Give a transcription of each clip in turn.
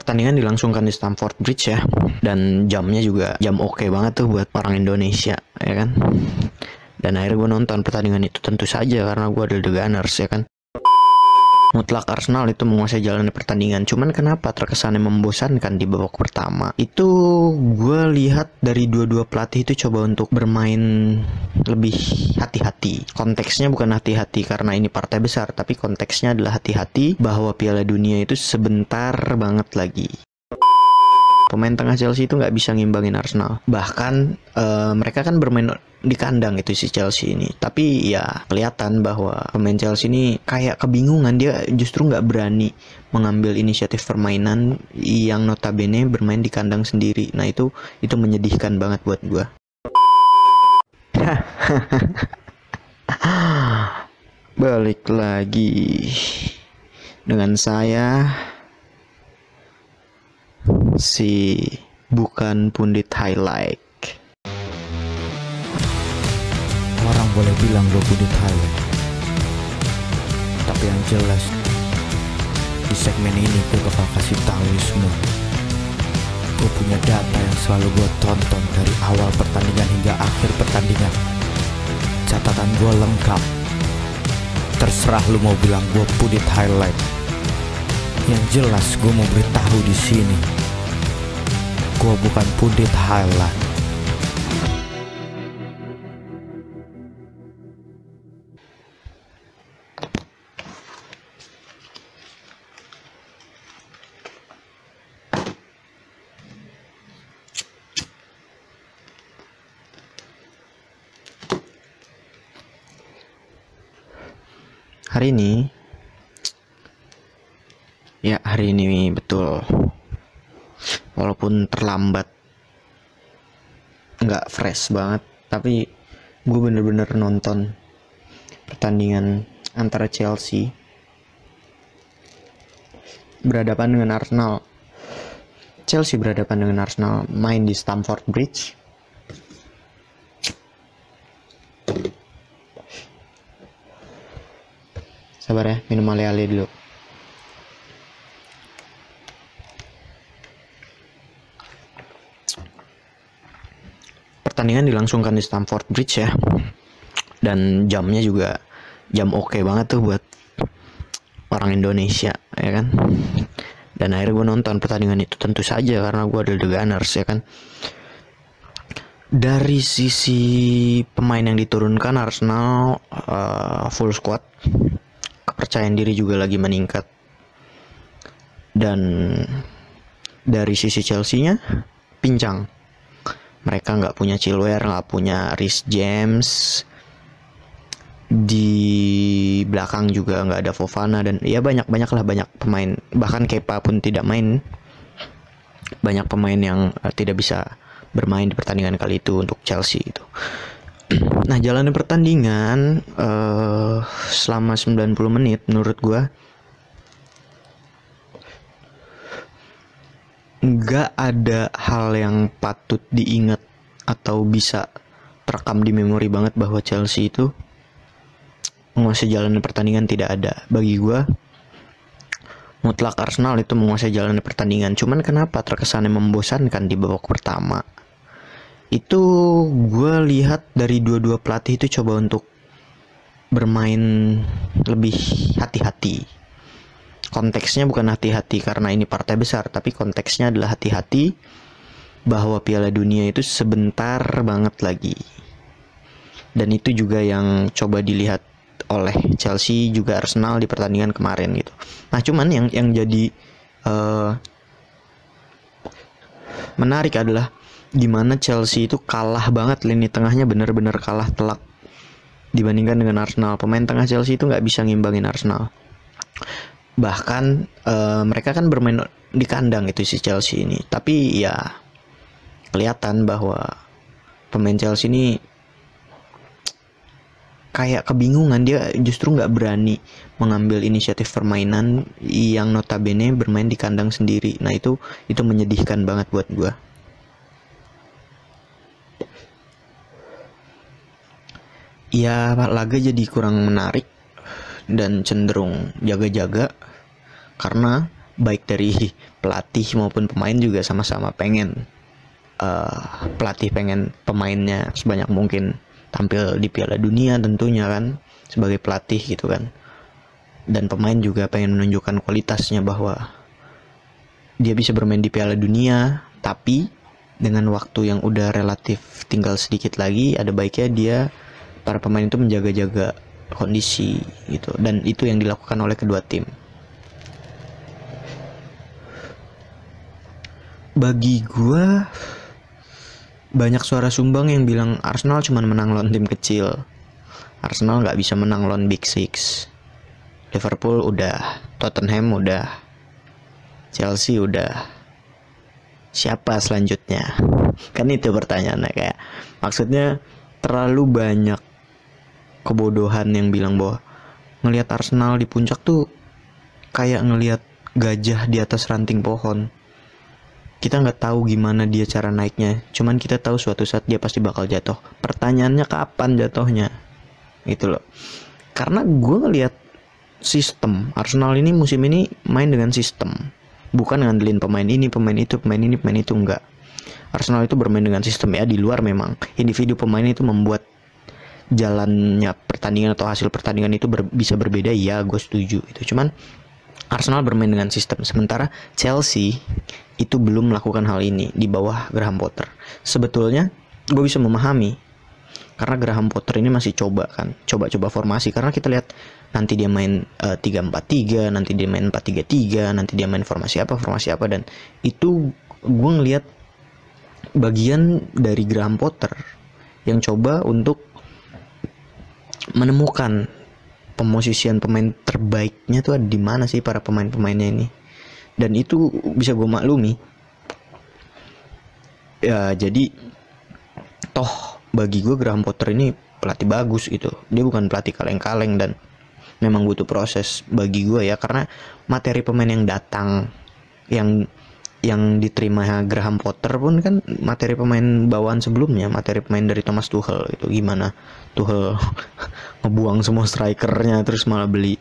Pertandingan dilangsungkan di Stamford Bridge ya, dan jamnya juga jam oke banget tuh buat orang Indonesia, ya kan. Dan akhirnya gue nonton pertandingan itu, tentu saja karena gue adalah The Gunners, ya kan. Mutlak Arsenal itu menguasai jalannya pertandingan. Cuman kenapa terkesannya membosankan di babak pertama? Itu gue lihat dari dua-dua pelatih itu coba untuk bermain lebih hati-hati. Konteksnya bukan hati-hati karena ini partai besar, tapi konteksnya adalah hati-hati bahwa Piala Dunia itu sebentar banget lagi. Pemain tengah Chelsea itu nggak bisa ngimbangin Arsenal. Bahkan mereka kan bermain di kandang itu si Chelsea ini. Tapi ya kelihatan bahwa pemain Chelsea ini kayak kebingungan. Dia justru nggak berani mengambil inisiatif permainan yang notabene bermain di kandang sendiri. Nah itu menyedihkan banget buat gua. Balik lagi dengan saya, si bukan pundit highlight. Orang boleh bilang gue pundit highlight, tapi yang jelas di segmen ini gue bakal kasih tahu lu semua. Gue punya data yang selalu gue tonton dari awal pertandingan hingga akhir pertandingan. Catatan gue lengkap. Terserah lu mau bilang gue pundit highlight. Yang jelas gue mau beritahu di sini, gue bukan pundit highlight. Hari ini betul, walaupun terlambat, nggak fresh banget, tapi gue bener-bener nonton pertandingan antara Chelsea berhadapan dengan Arsenal. Chelsea berhadapan dengan Arsenal, main di Stamford Bridge. Sabar ya, minum ale-ale dulu. Pertandingan dilangsungkan di Stamford Bridge ya, dan jamnya juga jam oke banget tuh buat orang Indonesia, ya kan. Dan akhirnya gue nonton pertandingan itu, tentu saja karena gue adalah The Gunners, ya kan. Dari sisi pemain yang diturunkan, Arsenal full squad, kepercayaan diri juga lagi meningkat. Dan dari sisi Chelsea-nya pincang. Mereka nggak punya Chilwell, nggak punya Reece James. Di belakang juga nggak ada Fofana, dan ya banyak pemain, bahkan Kepa pun tidak main. Banyak pemain yang tidak bisa bermain di pertandingan kali itu untuk Chelsea itu. Nah, jalannya pertandingan selama 90 menit menurut gue nggak ada hal yang patut diingat atau bisa terekam di memori banget bahwa Chelsea itu menguasai jalannya pertandingan. Tidak ada. Bagi gue mutlak Arsenal itu menguasai jalannya pertandingan. Cuman kenapa terkesannya membosankan di babak pertama? Itu gue lihat dari dua-dua pelatih itu coba untuk bermain lebih hati-hati. Konteksnya bukan hati-hati karena ini partai besar, tapi konteksnya adalah hati-hati bahwa Piala Dunia itu sebentar banget lagi. Dan itu juga yang coba dilihat oleh Chelsea juga Arsenal di pertandingan kemarin gitu. Nah, cuman yang jadi menarik adalah gimana Chelsea itu kalah banget, lini tengahnya benar-benar kalah telak dibandingkan dengan Arsenal. Pemain tengah Chelsea itu nggak bisa ngimbangin Arsenal. Bahkan mereka kan bermain di kandang itu si Chelsea ini. Tapi ya kelihatan bahwa pemain Chelsea ini kayak kebingungan. Dia justru nggak berani mengambil inisiatif permainan yang notabene bermain di kandang sendiri. Nah itu menyedihkan banget buat gue. Ya laga jadi kurang menarik dan cenderung jaga-jaga karena baik dari pelatih maupun pemain juga sama-sama pengen pelatih pengen pemainnya sebanyak mungkin tampil di Piala Dunia tentunya kan, sebagai pelatih gitu kan. Dan pemain juga pengen menunjukkan kualitasnya bahwa dia bisa bermain di Piala Dunia, tapi dengan waktu yang udah relatif tinggal sedikit lagi, ada baiknya para pemain itu menjaga-jaga kondisi gitu. Dan itu yang dilakukan oleh kedua tim. Bagi gua banyak suara sumbang yang bilang Arsenal cuma menang lawan tim kecil, Arsenal nggak bisa menang lawan Big Six. Liverpool udah, Tottenham udah, Chelsea udah, siapa selanjutnya? Kan itu pertanyaannya, kayak maksudnya terlalu banyak kebodohan yang bilang bahwa ngelihat Arsenal di puncak tuh kayak ngelihat gajah di atas ranting pohon. Kita nggak tahu gimana dia cara naiknya, cuman kita tahu suatu saat dia pasti bakal jatuh. Pertanyaannya kapan jatuhnya? Gitu loh. Karena gue ngelihat sistem Arsenal ini musim ini main dengan sistem, bukan ngandelin pemain ini, pemain itu, pemain ini, pemain itu, enggak. Arsenal itu bermain dengan sistem ya. Di luar memang individu pemain itu membuat jalannya pertandingan atau hasil pertandingan itu bisa berbeda, ya gue setuju itu. Cuman Arsenal bermain dengan sistem, sementara Chelsea itu belum melakukan hal ini di bawah Graham Potter. Sebetulnya gue bisa memahami, karena Graham Potter ini masih coba formasi. Karena kita lihat nanti dia main 3-4-3, nanti dia main 4-3-3, nanti dia main formasi apa, dan itu gue ngelihat bagian dari Graham Potter yang coba untuk menemukan pemosisian pemain terbaiknya tuh ada di mana sih para pemainnya ini. Dan itu bisa gue maklumi. Ya jadi toh bagi gue Graham Potter ini pelatih bagus gitu. Dia bukan pelatih kaleng-kaleng dan memang butuh proses bagi gue ya, karena materi pemain yang datang yang diterima Graham Potter pun kan materi pemain bawaan sebelumnya, materi pemain dari Thomas Tuchel gitu. Gimana Tuchel ngebuang semua strikernya terus malah beli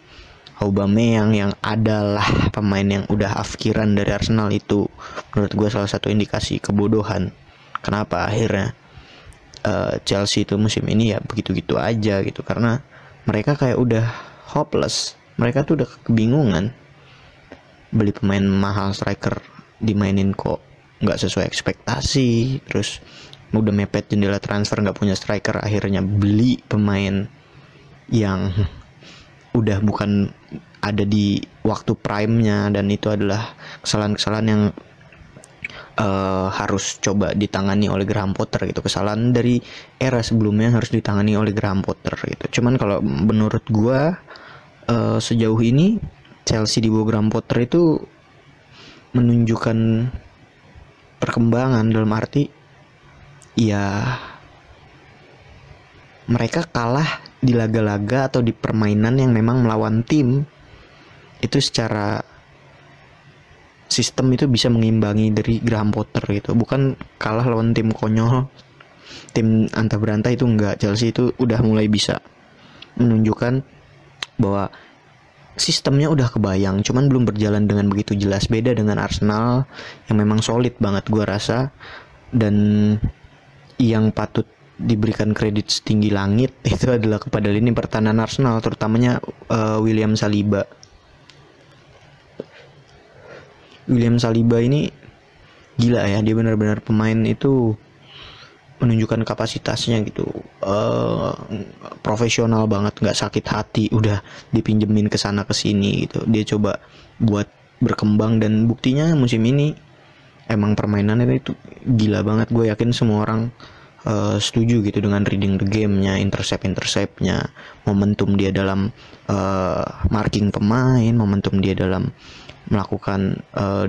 Aubameyang yang adalah pemain yang udah afkiran dari Arsenal. Itu menurut gue salah satu indikasi kebodohan kenapa akhirnya Chelsea itu musim ini ya begitu-gitu aja gitu, karena mereka kayak udah hopeless, mereka tuh udah kebingungan. Beli pemain mahal striker dimainin kok nggak sesuai ekspektasi, terus udah mepet jendela transfer nggak punya striker, akhirnya beli pemain yang udah bukan ada di waktu prime-nya, dan itu adalah kesalahan-kesalahan yang harus coba ditangani oleh Graham Potter gitu. Kesalahan dari era sebelumnya harus ditangani oleh Graham Potter gitu. Cuman kalau menurut gua sejauh ini Chelsea di bawah Graham Potter itu menunjukkan perkembangan, dalam arti ya mereka kalah di laga-laga atau di permainan yang memang melawan tim itu secara sistem itu bisa mengimbangi dari Graham Potter gitu. Bukan kalah lawan tim konyol, tim antah berantah, itu enggak. Chelsea itu udah mulai bisa menunjukkan bahwa sistemnya udah kebayang, cuman belum berjalan dengan begitu jelas. Beda dengan Arsenal yang memang solid banget gua rasa, dan yang patut diberikan kredit setinggi langit itu adalah kepada lini pertahanan Arsenal, terutamanya William Saliba. William Saliba ini gila ya, dia benar-benar pemain itu menunjukkan kapasitasnya gitu, profesional banget, nggak sakit hati, udah dipinjemin ke sana ke sini gitu. Dia coba buat berkembang, dan buktinya musim ini emang permainannya itu gila banget. Gue yakin semua orang setuju gitu dengan reading the game-nya, intercept-nya, momentum dia dalam marking pemain, momentum dia dalam melakukan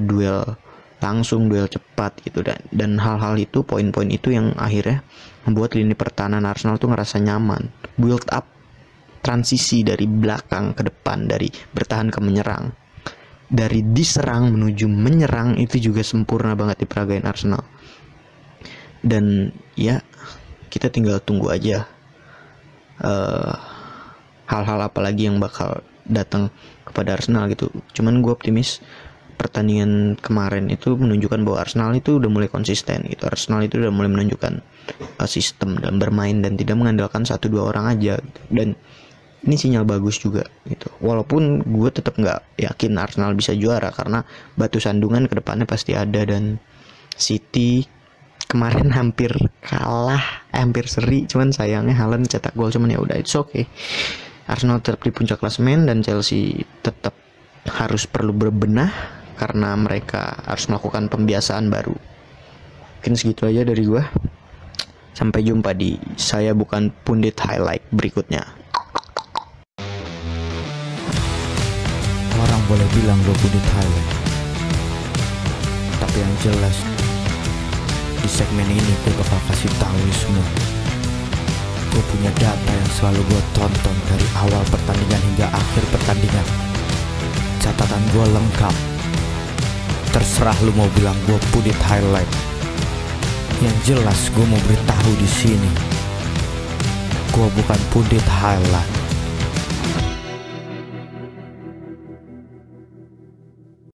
duel langsung, duel cepat gitu, dan hal-hal itu, poin-poin itu yang akhirnya membuat lini pertahanan Arsenal tuh ngerasa nyaman. Build up, transisi dari belakang ke depan, dari bertahan ke menyerang, dari diserang menuju menyerang, itu juga sempurna banget diperagain Arsenal. Dan ya kita tinggal tunggu aja hal-hal apa lagi yang bakal datang kepada Arsenal gitu. Cuman gue optimis pertandingan kemarin itu menunjukkan bahwa Arsenal itu udah mulai konsisten gitu. Arsenal itu udah mulai menunjukkan sistem dalam bermain dan tidak mengandalkan 1-2 orang aja gitu. Dan ini sinyal bagus juga gitu. Walaupun gue tetap nggak yakin Arsenal bisa juara karena batu sandungan ke depannya pasti ada, dan City kemarin hampir kalah, hampir seri, cuman sayangnya Haaland cetak gol, cuman ya udah, it's okay. Arsenal tetap di puncak klasemen dan Chelsea tetap harus perlu berbenah karena mereka harus melakukan pembiasaan baru. Mungkin segitu aja dari gua. Sampai jumpa di Saya Bukan Pundit highlight berikutnya. Orang boleh bilang gue pundit highlight, tapi yang jelas di segmen ini gue bakal kasih tahu lu semua. Gue punya data yang selalu gue tonton dari awal pertandingan hingga akhir pertandingan. Catatan gue lengkap. Terserah lu mau bilang gue pundit highlight. Yang jelas gue mau beritahu di sini, gue bukan pundit highlight.